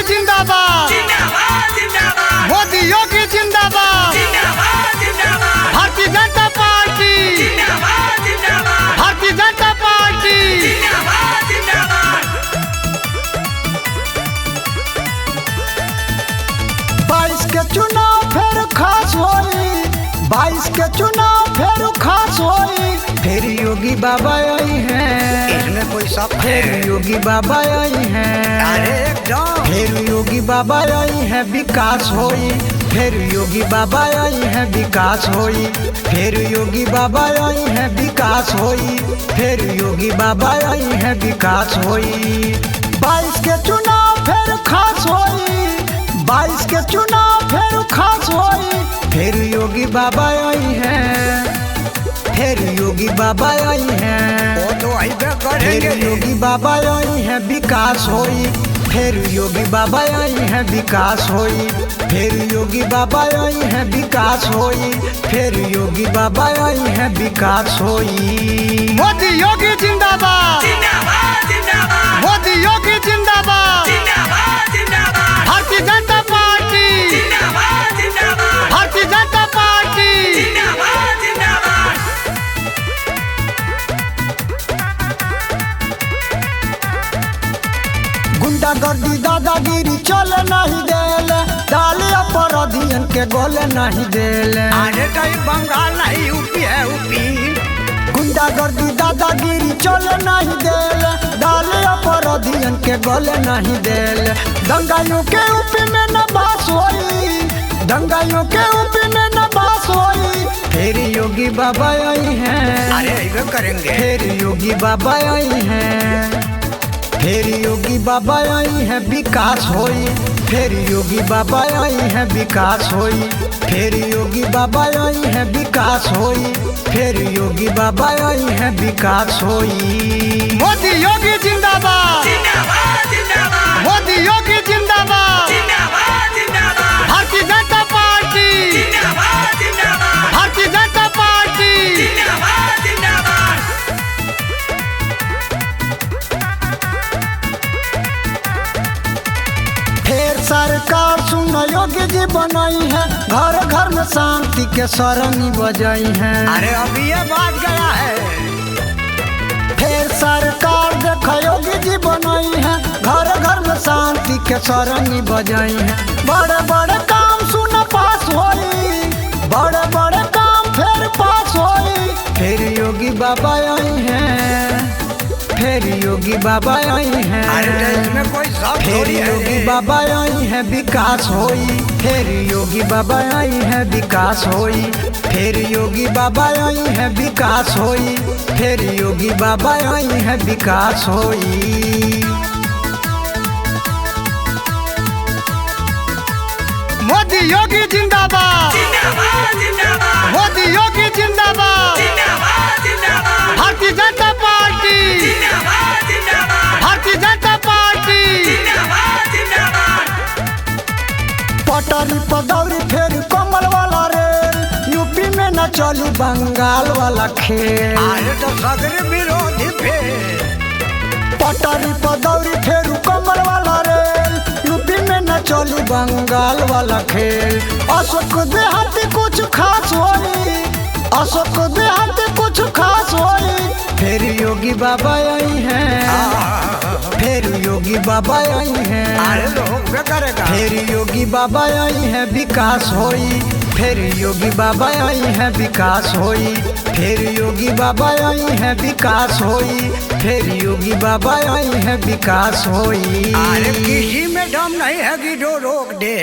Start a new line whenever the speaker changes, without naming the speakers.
जिंदाबाद मोदी योगी जिंदाबाद Bharatiya Janata party Bharatiya Janata party 22 के चुनाव फिर खास होई 22 के चुनाव फिर खास होई फिर योगी बाबा आई हैं
इसमें कोई शक
फिर योगी बाबा आई हैं
अरे एकदम
फिर योगी बाबा आई हैं विकास होई फिर योगी बाबा आई हैं विकास होई फिर योगी बाबा आई हैं विकास होई फिर योगी बाबा आई हैं विकास होई 22 के चुनाव फिर खास होई 22 के चुनाव फिर खास होई फिर योगी बाबा आई हैं फिर योगी बाबा आई हैं
वो तो आइबे
फिर
करेंगे
योगी बाबा आई हैं विकास होई फिर योगी बाबा आई हैं विकास होई फिर योगी बाबा आई हैं विकास होई फिर योगी बाबा आई हैं विकास होई मोदी योगी जिंदाबाद मोदी योगी जिंदाबाद भारतीय जनता पार्टी भारतीय जनता पार्टी गुंडागर्दी दादागिरी चले नहीं देले डाले अपराधियन के गोले नहीं देले
अरे कहीं बंगाल नहीं यूपी है यूपी
गुंडागर्दी दादागिरी चले नहीं देले डाले अपराधियन के गोले नहीं देले दंगाइयों के यूपी में न बास होई दंगाइयों के यूपी में न बास होई फिर योगी बाबा आई हैं
अरे आइबे करेंगे
फिर योगी बाबा आई हैं फिर योगी बाबा आई हैं विकास होई फिर योगी बाबा आई हैं विकास होई फिर योगी बाबा आई हैं विकास होई फिर योगी बाबा आई हैं विकास होई मोदी योगी जिंदाबाद मोदी योगी जिंदाबाद भारतीय जनता पार्टी भारतीय जनता पार्टी फिर सरकार सुन योगी जी बनाई है घर घर में शांति के सरंगी बजाई है
अरे अभी ये बात गया है
फिर सरकार देख योगी जी बनाई है घर घर में शांति के सरंगी बजाई है बड़े बड़े काम सुन पास होई बड़े बड़े काम फिर पास होई फिर योगी बाबा आई हैं फिर योगी बाबा आई हैं
अरे इसमें कोई शक
फिर
थोड़ी है
योगी बाबा आई हैं विकास होई फिर योगी बाबा आई हैं विकास होई फिर योगी बाबा आई हैं विकास होई फिर योगी बाबा आई हैं विकास होई मोदी योगी जिंदाबाद मोदी योगी जिंदाबाद भारतीय जनता पार्टी भारतीय जनता पार्टी पटरी पदौरी फिर कमल वाला रेल यूपी में न चली बंगाल वाला खेल
अरे तो सगरे विरोधी थे
पटरी पदौरी फिर कमल वाला रेल यूपी में न चली बंगाल वाला खेल अशोक देहाती कुछ खास होई अशोक देहाती कुछ खास होई फिर योगी बाबा आई हैं फिर योगी बाबा आई हैं
अरे लोग क्या करेगा
फिर योगी बाबा आई हैं विकास होई फिर योगी बाबा आई हैं विकास होई फिर योगी बाबा आई हैं विकास होई फिर योगी बाबा आई हैं विकास होई
अरे किसी में दम नहीं है कि जो रोक दे